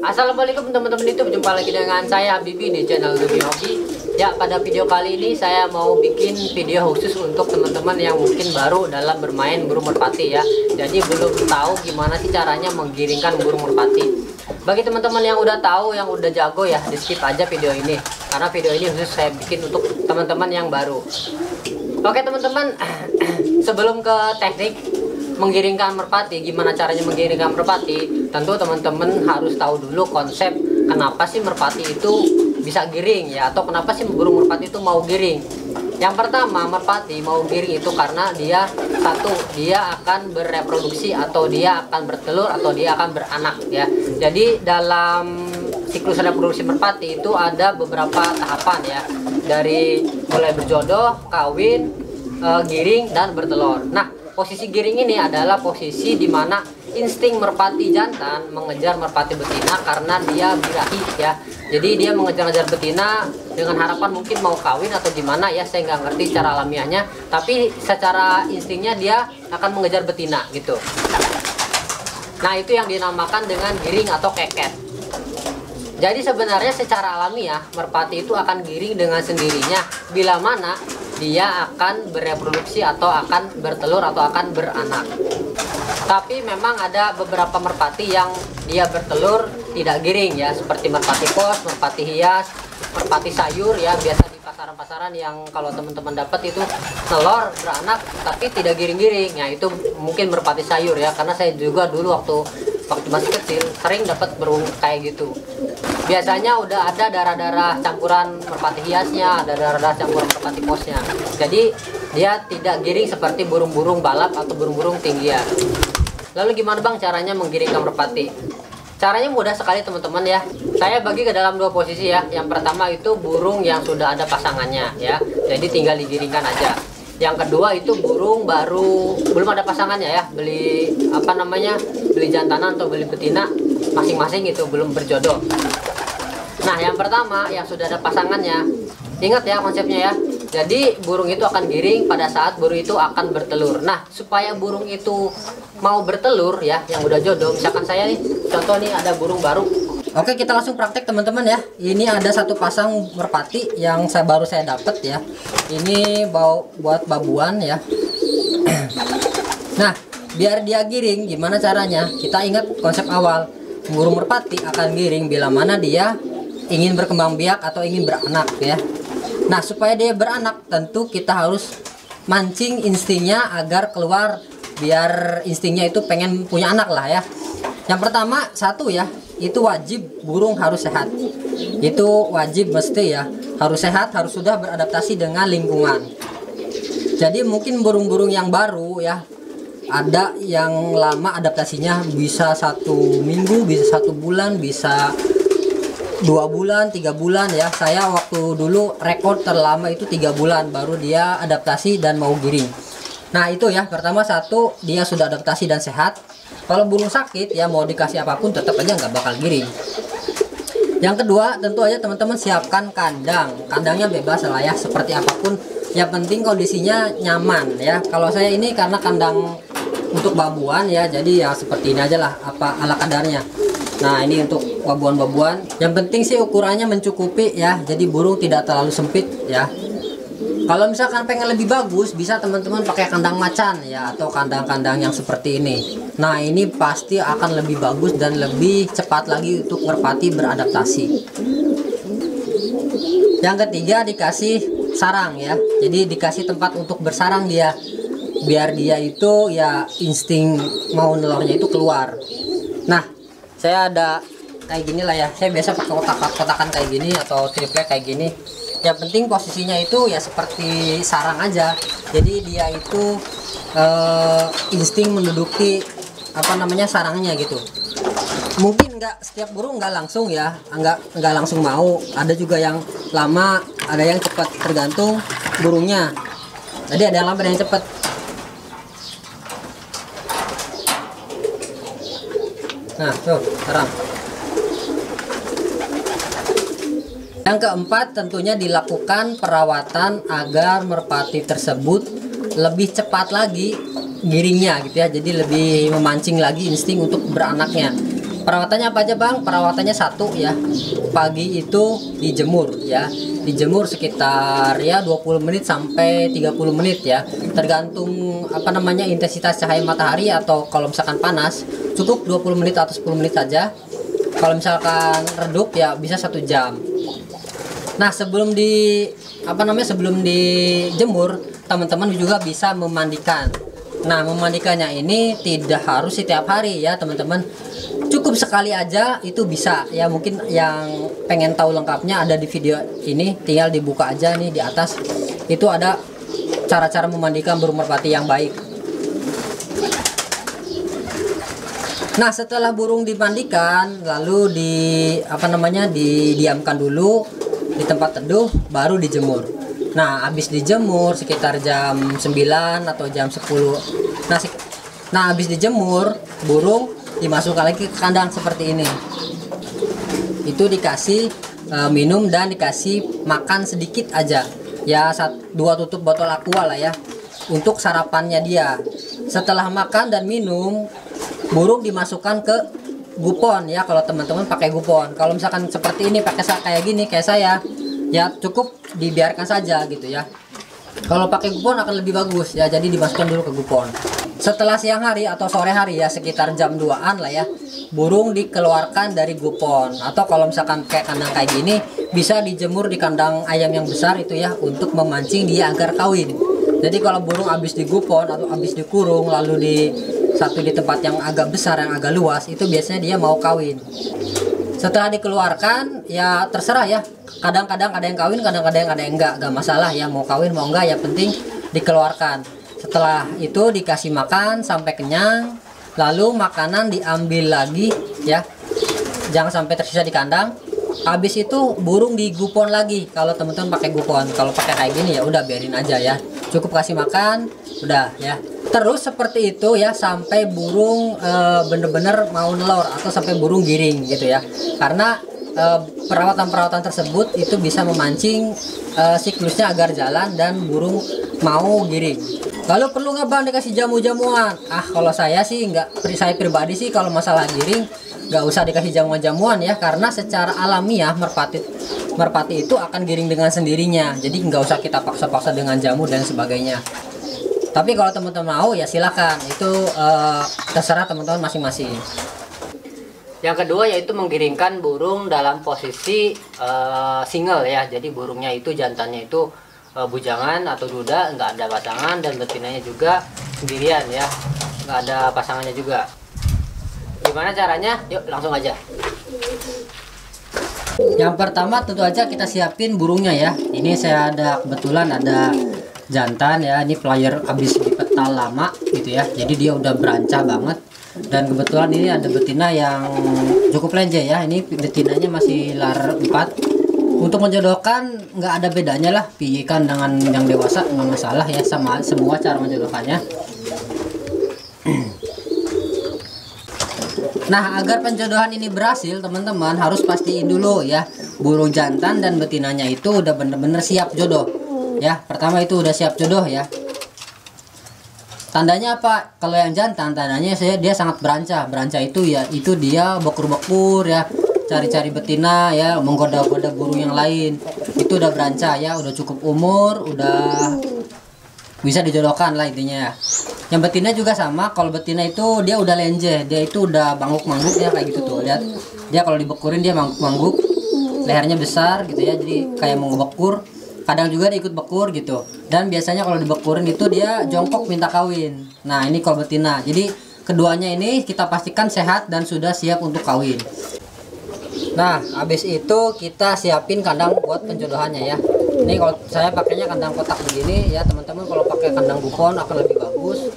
Assalamualaikum teman-teman YouTube, jumpa lagi dengan saya Bibi di channel Bibi Hobi. Ya, pada video kali ini saya mau bikin video khusus untuk teman-teman yang mungkin baru dalam bermain burung merpati ya. Jadi belum tahu gimana sih caranya menggiringkan burung merpati. Bagi teman-teman yang udah tahu, yang udah jago ya, di skip aja video ini. Karena video ini khusus saya bikin untuk teman-teman yang baru. Oke teman-teman, sebelum ke teknik menggiringkan merpati, gimana caranya menggiringkan merpati, tentu teman-teman harus tahu dulu konsep kenapa sih merpati itu bisa giring ya, atau kenapa sih burung merpati itu mau giring. Yang pertama, merpati mau giring itu karena dia akan bereproduksi, atau dia akan bertelur, atau dia akan beranak ya. Jadi dalam siklus reproduksi merpati itu ada beberapa tahapan ya, dari mulai berjodoh, kawin, giring, dan bertelur. Nah, posisi giring ini adalah posisi dimana insting merpati jantan mengejar merpati betina karena dia birahi ya. Jadi dia mengejar-ngejar betina dengan harapan mungkin mau kawin atau gimana ya, saya nggak ngerti secara alamiahnya. Tapi secara instingnya dia akan mengejar betina gitu. Nah, itu yang dinamakan dengan giring atau keket. Jadi sebenarnya secara alamiah merpati itu akan giring dengan sendirinya bila mana dia akan bereproduksi atau akan bertelur atau akan beranak. Tapi memang ada beberapa merpati yang dia bertelur tidak giring ya, seperti merpati kos, merpati hias, merpati sayur ya, biasa di pasaran-pasaran yang kalau teman-teman dapat itu telur beranak tapi tidak giring-giring. Ya itu mungkin merpati sayur ya, karena saya juga dulu waktu masih kecil sering dapat burung kayak gitu. Biasanya udah ada darah-darah campuran merpati hiasnya, ada darah-darah campuran merpati posnya. Jadi dia tidak giring seperti burung-burung balap atau burung-burung tinggian. Lalu gimana bang caranya menggiringkan merpati? Caranya mudah sekali teman-teman ya. Saya bagi ke dalam dua posisi ya. Yang pertama itu burung yang sudah ada pasangannya ya, jadi tinggal digiringkan aja. Yang kedua itu burung baru belum ada pasangannya ya, beli beli jantanan atau beli betina masing-masing, itu belum berjodoh. Nah, yang pertama yang sudah ada pasangannya, ingat ya konsepnya ya. Jadi burung itu akan giring pada saat burung itu akan bertelur. Nah, supaya burung itu mau bertelur ya, yang udah jodoh, misalkan saya nih, contoh nih ada burung baru. Oke, kita langsung praktek teman-teman ya. Ini ada satu pasang merpati yang baru saya dapat ya. Ini buat babuan ya. Nah, biar dia giring gimana caranya? Kita ingat konsep awal. Burung merpati akan giring bila mana dia ingin berkembang biak atau ingin beranak ya. Nah, supaya dia beranak tentu kita harus mancing instingnya agar keluar, biar instingnya itu pengen punya anak lah ya. Yang pertama satu ya, itu wajib burung harus sehat. Itu wajib mesti ya, harus sehat, harus sudah beradaptasi dengan lingkungan. Jadi mungkin burung-burung yang baru ya, ada yang lama adaptasinya, bisa 1 minggu, bisa 1 bulan, bisa 2 bulan, 3 bulan ya. Saya waktu dulu rekor terlama itu 3 bulan baru dia adaptasi dan mau giring. Nah itu ya, pertama satu dia sudah adaptasi dan sehat. Kalau burung sakit ya mau dikasih apapun tetap aja nggak bakal giring. Yang kedua tentu aja teman-teman siapkan kandang. Kandangnya bebas lah ya, seperti apapun. Yang penting kondisinya nyaman ya. Kalau saya ini karena kandang untuk babuan ya, jadi ya seperti ini aja lah, apa ala kadarnya. Nah ini untuk babuan-babuan. Yang penting sih ukurannya mencukupi ya, jadi burung tidak terlalu sempit ya. Kalau misalkan pengen lebih bagus, bisa teman-teman pakai kandang macan ya, atau kandang-kandang yang seperti ini. Nah ini pasti akan lebih bagus dan lebih cepat lagi untuk merpati beradaptasi. Yang ketiga dikasih sarang ya, jadi dikasih tempat untuk bersarang dia, biar dia itu ya insting mau nelornya itu keluar. Nah saya ada kayak gini lah ya, saya biasa pakai kotak-kotakan kayak gini atau triplek kayak gini. Yang penting posisinya itu ya seperti sarang aja, jadi dia itu insting menduduki sarangnya gitu. Mungkin nggak setiap burung nggak langsung ya, nggak langsung mau, ada juga yang lama, ada yang cepat, tergantung burungnya. Jadi ada yang lama, ada yang cepat. Nah tuh sarang. Yang keempat tentunya dilakukan perawatan agar merpati tersebut lebih cepat lagi giringnya gitu ya, jadi lebih memancing lagi insting untuk beranaknya. Perawatannya apa aja Bang? Perawatannya satu ya. Pagi itu dijemur ya. Dijemur sekitar ya 20 menit sampai 30 menit ya. Tergantung apa namanya intensitas cahaya matahari, atau kalau misalkan panas cukup 20 menit atau 10 menit saja. Kalau misalkan redup ya bisa 1 jam. Nah, sebelum dijemur, teman-teman juga bisa memandikan. Nah, memandikannya ini tidak harus setiap hari ya teman-teman, cukup sekali aja itu bisa ya. Mungkin yang pengen tahu lengkapnya ada di video ini, tinggal dibuka aja nih di atas, itu ada cara-cara memandikan burung merpati yang baik. Nah, setelah burung dimandikan lalu didiamkan dulu di tempat teduh, baru dijemur. Nah, habis dijemur sekitar jam 9 atau jam 10. Nah, habis dijemur, burung dimasukkan lagi ke kandang seperti ini. Itu dikasih minum dan dikasih makan sedikit aja. Ya, 2 tutup botol aqua lah ya untuk sarapannya dia. Setelah makan dan minum, burung dimasukkan ke gupon ya. Kalau teman-teman pakai gupon, kalau misalkan seperti ini pakai kayak gini kayak saya, ya cukup dibiarkan saja gitu ya. Kalau pakai gupon akan lebih bagus ya, jadi dimasukkan dulu ke gupon. Setelah siang hari atau sore hari ya, sekitar jam 2-an lah ya, burung dikeluarkan dari gupon. Atau kalau misalkan kayak kandang kayak gini, bisa dijemur di kandang ayam yang besar itu ya, untuk memancing dia agar kawin. Jadi kalau burung habis digupon atau habis dikurung lalu di tempat yang agak besar, yang agak luas, itu biasanya dia mau kawin. Setelah dikeluarkan ya terserah ya, kadang-kadang ada yang kawin, kadang-kadang ada yang enggak masalah ya, mau kawin mau enggak, ya penting dikeluarkan. Setelah itu dikasih makan sampai kenyang, lalu makanan diambil lagi ya, jangan sampai tersisa di kandang. Habis itu burung digupon lagi kalau teman-teman pakai gupon. Kalau pakai kayak gini ya udah biarin aja ya, cukup kasih makan udah ya. Terus seperti itu ya sampai burung bener-bener mau nelor atau sampai burung giring gitu ya. Karena perawatan-perawatan tersebut itu bisa memancing siklusnya agar jalan dan burung mau giring. Lalu perlu nggak Bang dikasih jamu-jamuan? Kalau saya sih nggak, saya pribadi sih kalau masalah giring nggak usah dikasih jamuan-jamuan ya, karena secara alamiah merpati itu akan giring dengan sendirinya. Jadi nggak usah kita paksa-paksa dengan jamu dan sebagainya. Tapi kalau teman-teman mau ya silakan, itu terserah teman-teman masing-masing. Yang kedua yaitu menggiringkan burung dalam posisi single ya. Jadi burungnya itu jantannya itu bujangan atau duda, nggak ada pasangan, dan betinanya juga sendirian ya, nggak ada pasangannya juga. Gimana caranya? Yuk langsung aja. Yang pertama tentu aja kita siapin burungnya ya. Ini saya kebetulan ada jantan ya, ini player habis dipetal lama gitu ya, jadi dia udah berancah banget. Dan kebetulan ini ada betina yang cukup lenje ya, ini betinanya masih lar 4. Untuk menjodohkan nggak ada bedanya lah, pijikan dengan yang dewasa nggak masalah ya, sama semua cara menjodohkannya. Nah, agar penjodohan ini berhasil teman-teman harus pastiin dulu ya, burung jantan dan betinanya itu udah bener-bener siap jodoh ya. Pertama itu udah siap jodoh ya. Tandanya apa? Kalau yang jantan tandanya dia sangat berancah. Berancah itu ya, itu dia bekur-bekur ya, cari-cari betina ya, menggoda-goda burung yang lain. Itu udah berancah ya, udah cukup umur, udah bisa dijodohkan lah intinya ya. Yang betina juga sama, kalau betina itu dia udah lenje, dia itu udah mangguk-mangguk ya kayak gitu tuh. Lihat, dia kalau dibekurin dia mangguk-mangguk, lehernya besar gitu ya, jadi kayak mau ngebekur. Kadang juga dia ikut bekur gitu. Dan biasanya kalau dibekurin itu dia jongkok minta kawin. Nah, ini kalau betina. Jadi keduanya ini kita pastikan sehat dan sudah siap untuk kawin. Nah, habis itu kita siapin kandang buat penjodohannya ya. Ini kalau saya pakainya kandang kotak begini ya teman-teman. Kalau pakai kandang gupon akan lebih bagus.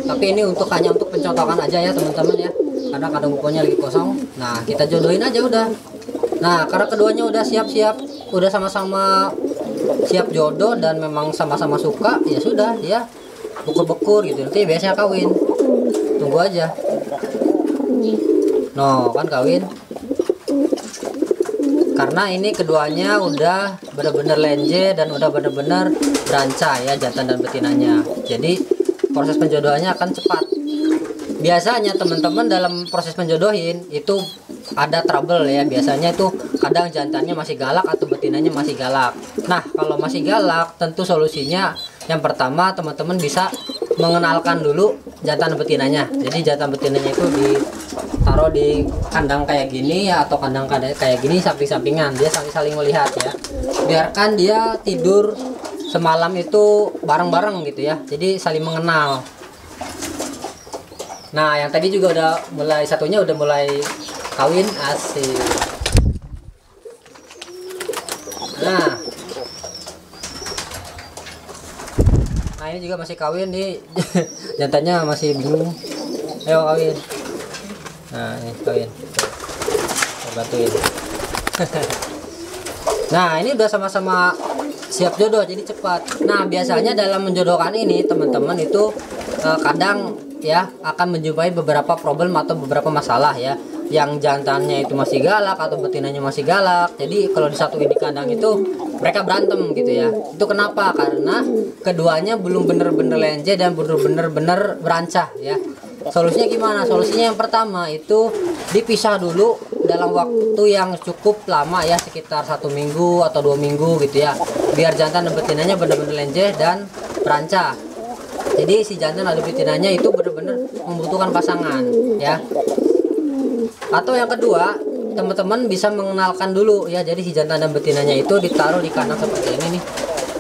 Tapi ini hanya untuk pencontohan aja ya teman-teman ya, karena kandang guponnya lagi kosong. Nah, kita jodohin aja udah. Nah, karena keduanya udah siap-siap, udah sama-sama siap jodoh dan memang sama-sama suka, ya sudah ya bekur-bekur gitu. Nanti biasanya kawin. Tunggu aja. No, kan kawin. Karena ini keduanya udah benar-benar lenje dan udah benar-benar berancah ya, jantan dan betinanya. Jadi proses penjodohannya akan cepat. biasanya teman-teman dalam proses menjodohin itu ada trouble ya. Biasanya itu kadang jantannya masih galak atau betinanya masih galak. Nah, kalau masih galak tentu solusinya yang pertama teman-teman bisa mengenalkan dulu jantan betinanya. Jadi jantan betinanya itu ditaruh di kandang kayak gini ya, atau kandang kayak gini samping-sampingan, dia saling melihat ya. Biarkan dia tidur semalam itu bareng-bareng gitu ya. Jadi saling mengenal. Nah, yang tadi juga udah mulai, satunya udah mulai kawin, asik. Nah, ini juga masih kawin nih. Jantannya masih bingung. Ayo kawin. Nah, ini kawin. Saya bantuin. Nah, ini udah sama-sama siap jodoh, jadi cepat. Nah, biasanya dalam menjodohkan ini teman-teman itu kadang ya akan menjumpai beberapa problem atau beberapa masalah ya, yang jantannya itu masih galak atau betinanya masih galak. Jadi kalau disatuin di kandang itu mereka berantem gitu ya. Itu kenapa? Karena keduanya belum bener-bener lenje dan bener-bener berancah ya. Solusinya gimana? Solusinya yang pertama itu dipisah dulu dalam waktu yang cukup lama ya, sekitar 1 minggu atau 2 minggu gitu ya, biar jantan dan betinanya bener-bener lenje dan berancah. Jadi si jantan atau betinanya itu benar-benar membutuhkan pasangan ya. Atau yang kedua, teman-teman bisa mengenalkan dulu ya. Jadi si jantan dan betinanya itu ditaruh di kandang seperti ini nih,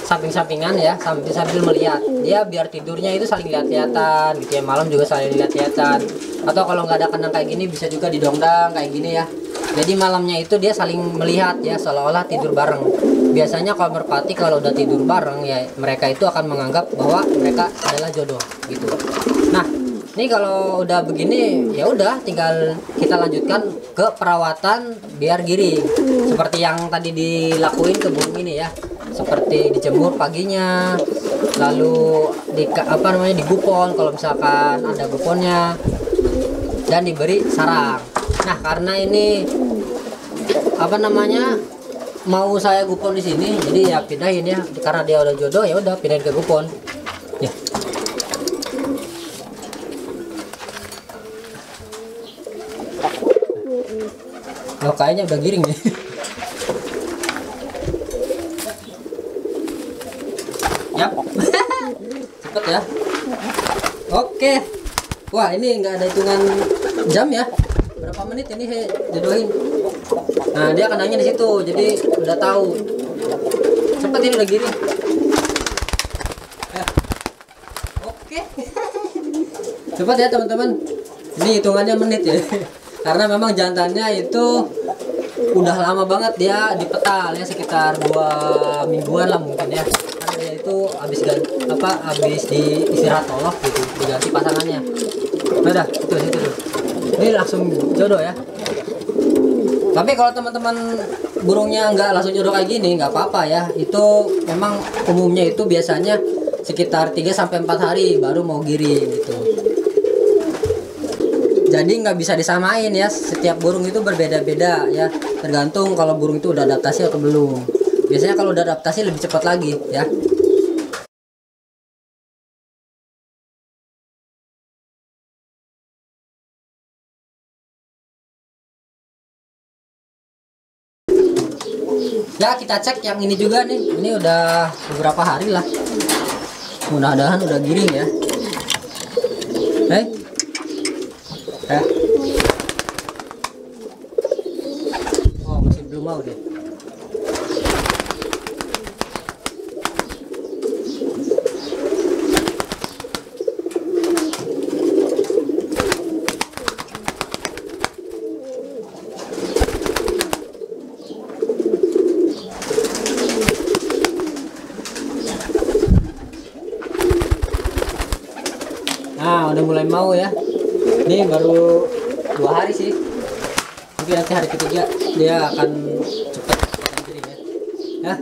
samping-sampingan ya, sambil melihat. Dia biar tidurnya itu saling lihat-lihatan gitu ya, malam juga saling lihat-lihatan. Atau kalau nggak ada kandang kayak gini bisa juga didongdang kayak gini ya. Jadi malamnya itu dia saling melihat ya, seolah-olah tidur bareng. Biasanya kalau merpati kalau udah tidur bareng ya, mereka itu akan menganggap bahwa mereka adalah jodoh gitu. Nah, ini kalau udah begini ya udah tinggal kita lanjutkan ke perawatan biar giring. Seperti yang tadi dilakuin ke burung ini ya. Seperti dijemur paginya, lalu digupon kalau misalkan ada guponnya, dan diberi sarang. Nah, karena ini mau saya gupon di sini, jadi ya pindahin ya, karena dia udah jodoh ya udah pindahin ke gupon ya. Oh, kayaknya udah giring nih. Yap. Cepet ya. Oke. Wah, ini nggak ada hitungan jam ya, berapa menit ini saya jodohin. Nah, dia kandangnya di situ, jadi udah tahu. Cepet ini udah giring. Oke. Cepat ya teman-teman. Ini hitungannya menit ya. Karena memang jantannya itu udah lama banget dia di petal ya, sekitar 2 mingguan lah mungkin ya. Karena dia itu habis di istirahat tolok gitu, diganti pasangannya. Nah, udah itu situ. Ini langsung jodoh ya. Tapi kalau teman-teman burungnya nggak langsung jodoh kayak gini, nggak apa-apa ya. Itu memang umumnya itu biasanya sekitar 3-4 hari baru mau giring gitu. Jadi nggak bisa disamain ya, setiap burung itu berbeda-beda ya, tergantung kalau burung itu udah adaptasi atau belum. Biasanya kalau udah adaptasi lebih cepat lagi ya. Ya, kita cek yang ini juga nih, ini udah beberapa hari lah, mudah-mudahan udah giring ya. Oh, masih belum mau deh. Nah, udah mulai mau ya. Ini baru 2 hari sih. Mungkin nanti hari ketiga dia akan cepat giring ya. Ya.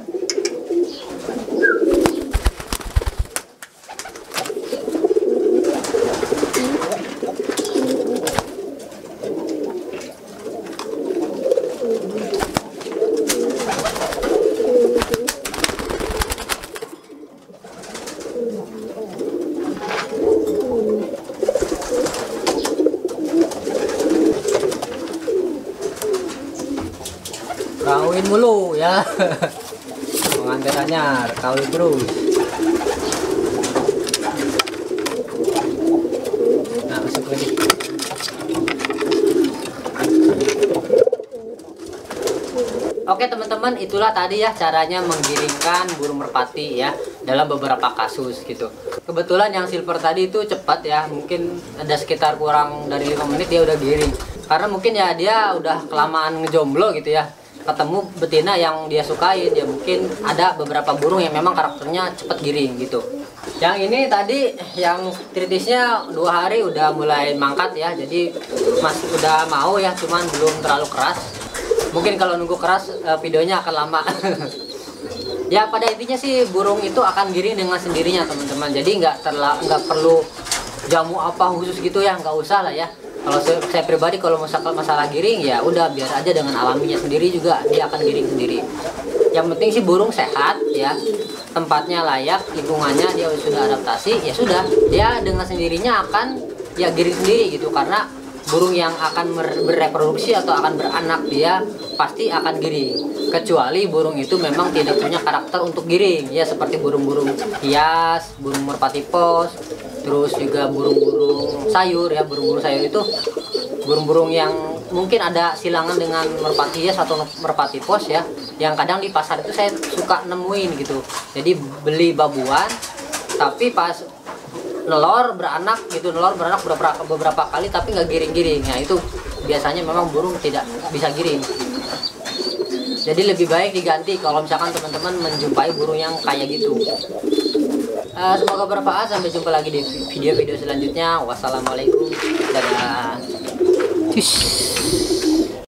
Kawin mulu ya. Pengantin anyar, kawin terus. Nah, masuk lagi. Oke teman-teman, itulah tadi ya caranya menggiringkan burung merpati ya dalam beberapa kasus gitu. Kebetulan yang silver tadi itu cepat ya, mungkin ada sekitar kurang dari 5 menit dia udah giring. Karena mungkin ya dia udah kelamaan ngejomblo gitu ya, ketemu betina yang dia sukain ya. Mungkin ada beberapa burung yang memang karakternya cepat giring gitu. Yang ini tadi yang tritisnya 2 hari udah mulai mangkat ya, jadi masih udah mau ya, cuman belum terlalu keras. Mungkin kalau nunggu keras videonya akan lama. Ya pada intinya sih burung itu akan giring dengan sendirinya teman-teman. Jadi nggak perlu jamu apa khusus gitu ya, nggak usah lah ya. Kalau saya pribadi kalau masalah giring ya udah biar aja dengan alaminya sendiri juga dia akan giring sendiri. Yang penting sih burung sehat ya, tempatnya layak, lingkungannya dia sudah adaptasi ya sudah, dia dengan sendirinya akan ya giring sendiri gitu. Karena burung yang akan bereproduksi atau akan beranak dia pasti akan giring, kecuali burung itu memang tidak punya karakter untuk giring ya, seperti burung-burung hias, burung merpati pos, terus juga burung-burung sayur ya. Burung-burung sayur itu burung-burung yang mungkin ada silangan dengan merpati hias atau merpati pos ya, yang kadang di pasar itu saya suka nemuin gitu. Jadi beli babuan tapi pas nelor beranak beberapa kali tapi nggak giring-giring ya, itu biasanya memang burung tidak bisa giring. Jadi lebih baik diganti kalau misalkan teman-teman menjumpai burung yang kayak gitu. Semoga bermanfaat, sampai jumpa lagi di video-video selanjutnya. Wassalamualaikum, dadah.